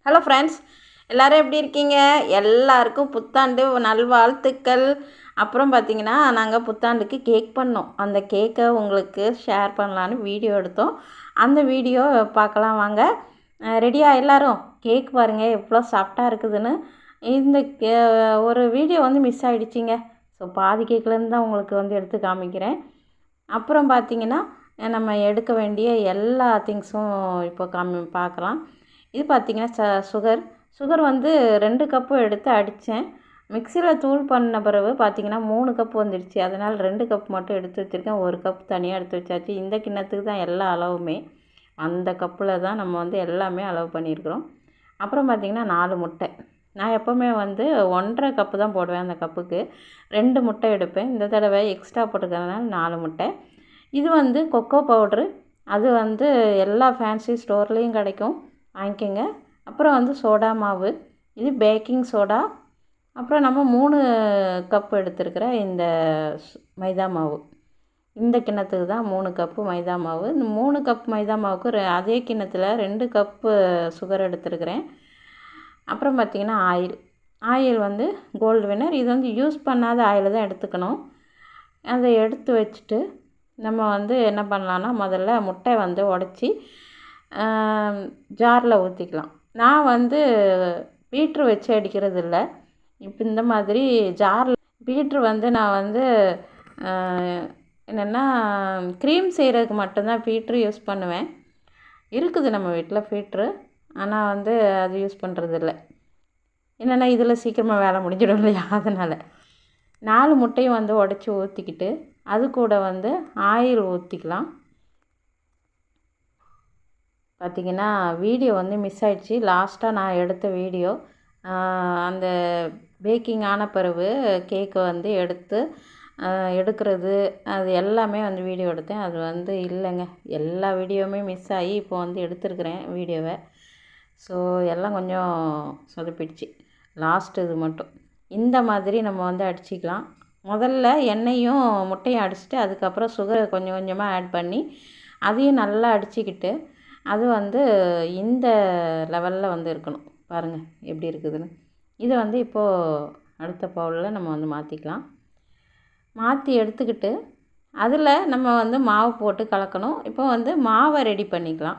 Hello friends, எல்லோரும் எப்படி இருக்கீங்க? எல்லாருக்கும் புத்தாண்டு நல்வாழ்த்துக்கள். அப்புறம் பார்த்திங்கன்னா, நாங்கள் புத்தாண்டுக்கு கேக் பண்ணோம். அந்த கேக்கை உங்களுக்கு ஷேர் பண்ணலான்னு வீடியோ எடுத்தோம். அந்த வீடியோ பார்க்கலாம் வாங்க. ரெடியா எல்லோரும்? கேக் பாருங்கள் எவ்வளோ சாஃப்டாக இருக்குதுன்னு. இந்த ஒரு வீடியோ வந்து மிஸ் ஆகிடுச்சிங்க. ஸோ பாதி கேக்லேருந்து தான் உங்களுக்கு வந்து எடுத்து காமிக்கிறேன். அப்புறம் பார்த்திங்கன்னா, நம்ம எடுக்க வேண்டிய எல்லா திங்ஸும் இப்போ பார்க்கலாம். இது பார்த்திங்கன்னா சுகர் வந்து 2 கப்பு எடுத்து அடித்தேன். மிக்சியில் தூள் பண்ண பிறகு பார்த்திங்கன்னா 3 கப்பு வந்துடுச்சு. அதனால் 2 கப் மட்டும் எடுத்து வச்சுருக்கேன். 1 கப் தனியாக எடுத்து வச்சாச்சு. இந்த கிண்ணத்துக்கு தான் எல்லா அளவுமே, அந்த கப்பில் தான் நம்ம வந்து எல்லாமே அளவு பண்ணியிருக்கிறோம். அப்புறம் பார்த்திங்கன்னா 4 முட்டை. நான் எப்போவுமே வந்து 1.5 கப்பு தான் போடுவேன். அந்த கப்புக்கு 2 முட்டை எடுப்பேன். இந்த தடவை எக்ஸ்ட்ரா போட்டுக்கிறதுனால 4 முட்டை. இது வந்து கொக்கோ பவுட்ரு. அது வந்து எல்லா ஃபேன்சி ஸ்டோர்லேயும் கிடைக்கும், வாங்கிக்கோங்க. அப்புறம் வந்து சோடா மாவு, இது பேக்கிங் சோடா. அப்புறம் நம்ம 3 கப்பு எடுத்துருக்கிற இந்த மைதா மாவு. இந்த கிண்ணத்துக்கு தான் 3 கப்பு மைதா மாவு. இந்த 3 கப் மைதா மாவுக்கு அதே கிண்ணத்தில் 2 கப்பு சுகர் எடுத்துருக்கிறேன். அப்புறம் பார்த்திங்கன்னா ஆயில் வந்து கோல்டு வின்னர். இது வந்து யூஸ் பண்ணாத ஆயில் தான் எடுத்துக்கணும். அதை எடுத்து வச்சுட்டு நம்ம வந்து என்ன பண்ணலான்னா, முதல்ல முட்டை வந்து உடச்சி ஜாரில் ஊற்றிக்கலாம். நான் வந்து பீட்ரு வச்சு அடிக்கிறது இல்லை. இப்போ இந்த மாதிரி ஜாரில் பீட்ரு வந்து நான் வந்து என்னென்னா க்ரீம் செய்கிறதுக்கு மட்டும்தான் பீட்ரு யூஸ் பண்ணுவேன். இருக்குது நம்ம வீட்டில் பீட்ரு, ஆனால் வந்து அது யூஸ் பண்ணுறதில்ல. என்னென்னா இதில் சீக்கிரமாக வேலை முடிஞ்சிடும் இல்லையா, அதனால் 4 முட்டையும் வந்து உடச்சி ஊற்றிக்கிட்டு அது கூட வந்து ஆயில் ஊற்றிக்கலாம். பார்த்திங்கன்னா வீடியோ வந்து மிஸ் ஆகிடுச்சி. லாஸ்ட்டாக நான் எடுத்த வீடியோ அந்த பேக்கிங் ஆன பிறகு கேக்கை வந்து எடுக்கிறது அது எல்லாமே வந்து வீடியோ எடுத்தேன். அது வந்து இல்லைங்க, எல்லா வீடியோவுமே மிஸ் ஆகி இப்போ வந்து எடுத்துருக்கிறேன் வீடியோவை. ஸோ எல்லாம் கொஞ்சம் சொதப்பிடுச்சு. லாஸ்ட்டு இது மட்டும் இந்த மாதிரி நம்ம வந்து அடிச்சிக்கலாம். முதல்ல எண்ணெயும் முட்டையும் அடிச்சுட்டு அதுக்கப்புறம் சுகரை கொஞ்சம் கொஞ்சமாக ஆட் பண்ணி அதையும் நல்லா அடிச்சுக்கிட்டு அது வந்து இந்த லெவலில் வந்து இருக்கணும். பாருங்கள் எப்படி இருக்குதுன்னு. இதை வந்து இப்போது அடுத்த பவுலில் நம்ம வந்து மாற்றிக்கலாம். மாற்றி எடுத்துக்கிட்டு அதில் நம்ம வந்து மாவு போட்டு கலக்கணும். இப்போ வந்து மாவை ரெடி பண்ணிக்கலாம்.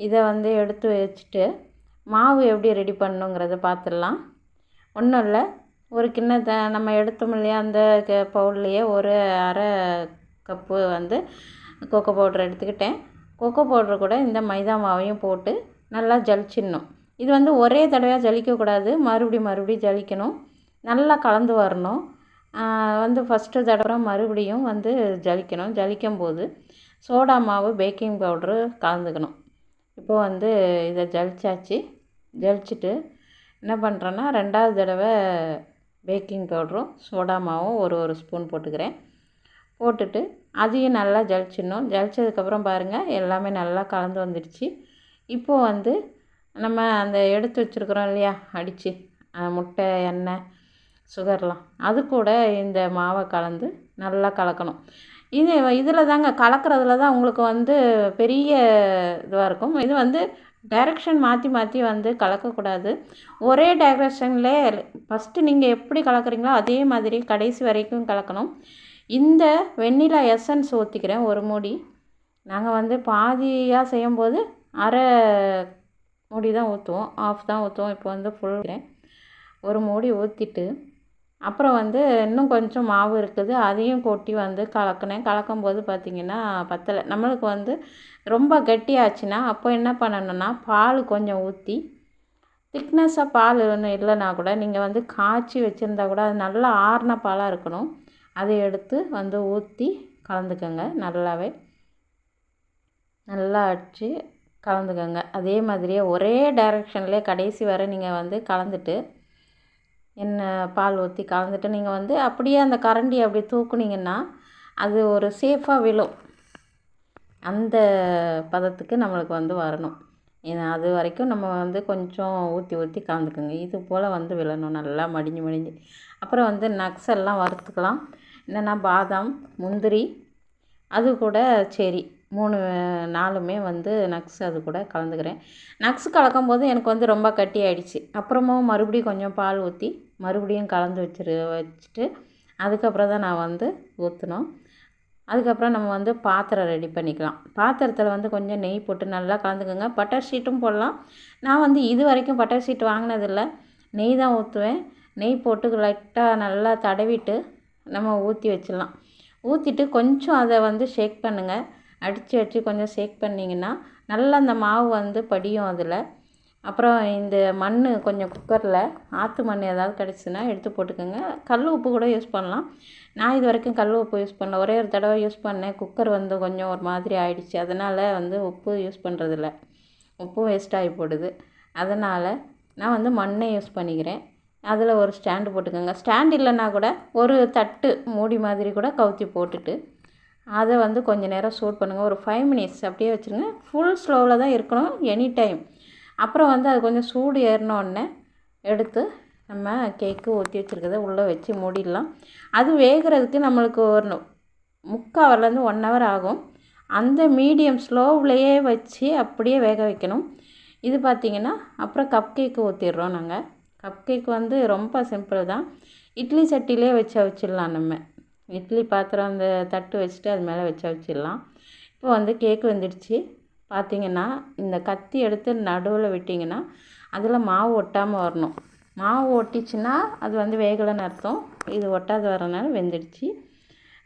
இதை வந்து எடுத்து வச்சுட்டு மாவு எப்படி ரெடி பண்ணணுங்கிறத பார்த்துடலாம். ஒன்றும் இல்லை, ஒரு கிண்ணத்தை நம்ம எடுத்தோம் இல்லையா, அந்த பவுல்லையே ஒரு அரை கப்பு வந்து கொக்கோ பவுடர் எடுத்துக்கிட்டேன். கொக்கோ பவுட்ரு கூட இந்த மைதா மாவையும் போட்டு நல்லா ஜலிச்சிடணும். இது வந்து ஒரே தடவையாக ஜலிக்கக்கூடாது, மறுபடியும் ஜலிக்கணும். நல்லா கலந்து வரணும். வந்து ஃபஸ்ட்டு தடவை மறுபடியும் வந்து ஜலிக்கணும். ஜலிக்கும்போது சோடா மாவு பேக்கிங் பவுட்ரு கலந்துக்கணும். இப்போது வந்து இதை ஜலிச்சிட்டு என்ன பண்ணுறேன்னா 2வது தடவை பேக்கிங் பவுட்ரும் சோடா மாவும் ஒரு ஸ்பூன் போட்டுக்கிறேன். போட்டுட்டு அதையும் நல்லா ஜலிச்சிடணும். ஜலிச்சதுக்கப்புறம் பாருங்கள் எல்லாமே நல்லா கலந்து வந்துடுச்சு. இப்போது வந்து நம்ம அந்த எடுத்து வச்சுருக்குறோம் இல்லையா அடித்து முட்டை, எண்ணெய், சுகர்லாம், அது கூட இந்த மாவை கலந்து நல்லா கலக்கணும். இதில் தாங்க கலக்கிறதுல தான் உங்களுக்கு வந்து பெரிய இதுவாக இருக்கும். இது வந்து டைரெக்ஷன் மாற்றி வந்து கலக்கக்கூடாது. ஒரே டைரெக்ஷன்லே ஃபஸ்ட்டு நீங்கள் எப்படி கலக்கிறீங்களோ அதே மாதிரி கடைசி வரைக்கும் கலக்கணும். இந்த வெண்ணிலா எசன்ஸ் ஊற்றிக்கிறேன் ஒரு மூடி. நாங்கள் வந்து பாதியாக செய்யும்போது அரை மூடி தான் ஊற்றுவோம், ஆஃப் தான் ஊற்றுவோம். இப்போ வந்து ஃபுல் ஒரு மூடி ஊற்றிட்டு அப்புறம் வந்து இன்னும் கொஞ்சம் மாவு இருக்குது, அதையும் கொட்டி வந்து கலக்கும்போது பார்த்திங்கன்னா பத்தலை. நம்மளுக்கு வந்து ரொம்ப கட்டியாச்சுன்னா அப்போ என்ன பண்ணணுன்னா பால் கொஞ்சம் ஊற்றி, திக்னஸாக பால் ஒன்றும் இல்லைனா கூட நீங்கள் வந்து காய்ச்சி வச்சுருந்தா கூட அது நல்லா ஆறின பாலாக இருக்கணும். அதை எடுத்து வந்து ஊற்றி கலந்துக்கோங்க. நல்லா அடித்து கலந்துக்கோங்க. அதே மாதிரியே ஒரே டைரெக்ஷன்லேயே கடைசி வரை நீங்கள் வந்து கலந்துட்டு பால் ஊற்றி கலந்துட்டு நீங்கள் வந்து அப்படியே அந்த கரண்டி அப்படி தூக்குனிங்கன்னா அது ஒரு சேஃபாக விழும். அந்த பதத்துக்கு நம்மளுக்கு வந்து வரணும். ஏன்னா அது வரைக்கும் நம்ம வந்து கொஞ்சம் ஊற்றி கலந்துக்கோங்க. இது போல் வந்து விழணும், நல்லா மடிஞ்சு. அப்புறம் வந்து நட்ஸ் எல்லாம் வறுத்துக்கலாம். என்னென்னா பாதாம், முந்திரி, அது கூட செரி, 3 நாளுமே வந்து நட்ஸ் அது கூட கலந்துக்கிறேன். நட்ஸ் கலக்கும்போது எனக்கு வந்து ரொம்ப கட்டி ஆயிடுச்சு. அப்புறமும் மறுபடியும் கொஞ்சம் பால் ஊற்றி மறுபடியும் கலந்து வச்சுட்டு அதுக்கப்புறம் தான் நான் வந்து ஊற்றணும். அதுக்கப்புறம் நம்ம வந்து பாத்திரம் ரெடி பண்ணிக்கலாம். பாத்திரத்தில் வந்து கொஞ்சம் நெய் போட்டு நல்லா கலந்துக்கோங்க. பட்டர் ஷீட்டும் போடலாம். நான் வந்து இது வரைக்கும் பட்டர் ஷீட் வாங்கினதில்லை, நெய் தான் ஊற்றுவேன். நெய் போட்டு லைட்டாக நல்லா தடவிட்டு நம்ம ஊற்றி வச்சிடலாம். ஊற்றிட்டு கொஞ்சம் அதை வந்து ஷேக் பண்ணுங்கள். அடித்து கொஞ்சம் ஷேக் பண்ணிங்கன்னா நல்லா அந்த மாவு வந்து படியும் அதில். அப்புறம் இந்த மண் கொஞ்சம் குக்கரில் ஆற்று மண் ஏதாவது கிடச்சின்னா எடுத்து போட்டுக்கோங்க. கல் உப்பு கூட யூஸ் பண்ணலாம். நான் இது வரைக்கும் கல் உப்பு யூஸ் பண்ணல. ஒரே ஒரு தடவை யூஸ் பண்ணேன். குக்கர் வந்து கொஞ்சம் ஒரு மாதிரி ஆயிடுச்சு. அதனால் வந்து உப்பு யூஸ் பண்ணுறதில்ல. உப்பும் வேஸ்ட் ஆகி போடுது. அதனால் நான் வந்து மண்ணை யூஸ் பண்ணிக்கிறேன். அதில் ஒரு ஸ்டாண்டு போட்டுக்கோங்க. ஸ்டாண்ட் இல்லைன்னா கூட ஒரு தட்டு மூடி மாதிரி கூட கவுத்தி போட்டுட்டு அதை வந்து கொஞ்சம் நேரம் சூட் பண்ணுங்கள். ஒரு 5 மினிட்ஸ் அப்படியே வச்சுருங்க. ஃபுல் ஸ்லோவில் தான் இருக்கணும் எனி டைம். அப்புறம் வந்து அது கொஞ்சம் சூடு ஏறினோடனே எடுத்து நம்ம கேக்கு ஊற்றி வச்சுருக்கதை உள்ளே வச்சு மூடிடலாம். அது வேகிறதுக்கு நம்மளுக்கு ஒரு 3/4 ஹவர்லேருந்து 1 ஹவர் ஆகும். அந்த மீடியம் ஸ்லோவிலையே வச்சு அப்படியே வேக வைக்கணும். இது பார்த்திங்கன்னா அப்புறம் கப் கேக்கு ஊற்றிடுறோம் நாங்கள். கப் கேக் வந்து ரொம்ப சிம்பிள் தான். இட்லி சட்டிலே வச்சிடலாம். நம்ம இட்லி பாத்திரம் அந்த தட்டு வச்சுட்டு அது மேலே வச்சிடலாம். இப்போ வந்து கேக்கு வந்துடுச்சு. பார்த்திங்கன்னா இந்த கத்தி எடுத்து நடுவில் விட்டிங்கன்னா அதில் மாவு ஒட்டாமல் வரணும். மாவு ஒட்டிச்சுன்னா அது வந்து வேகலைன்னு அர்த்தம். இது ஒட்டாது வரனால வெந்துடுச்சு.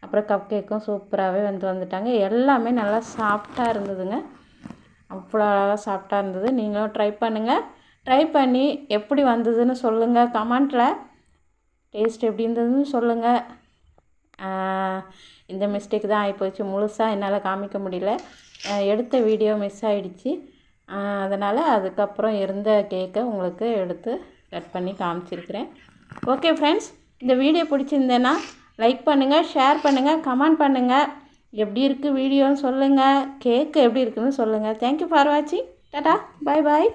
அப்புறம் கப் கேக்கும் சூப்பராகவே வந்துட்டாங்க. எல்லாமே நல்லா சாஃப்டாக இருந்ததுங்க. அவ்வளோ அழகாக சாஃப்டாக இருந்தது. நீங்களும் ட்ரை பண்ணுங்கள். ட்ரை பண்ணி எப்படி வந்ததுன்னு சொல்லுங்கள். கமெண்ட்டில் டேஸ்ட் எப்படி இருந்ததுன்னு சொல்லுங்கள். இந்த மிஸ்டேக் தான் ஆகிப்போச்சு. முழுசாக என்னால் காமிக்க முடியல. எடுத்த வீடியோ மிஸ் ஆகிடுச்சு. அதனால் அதுக்கப்புறம் இருந்த கேக்கை உங்களுக்கு எடுத்து கட் பண்ணி காமிச்சிருக்கிறேன். ஓகே ஃப்ரெண்ட்ஸ், இந்த வீடியோ பிடிச்சிருந்தேன்னா லைக் பண்ணுங்கள், ஷேர் பண்ணுங்கள், கமெண்ட் பண்ணுங்கள். எப்படி இருக்குது வீடியோன்னு சொல்லுங்கள். கேக்கு எப்படி இருக்குதுன்னு சொல்லுங்கள். தேங்க்யூ ஃபார் வாட்சிங். டாடா, பாய் பாய்.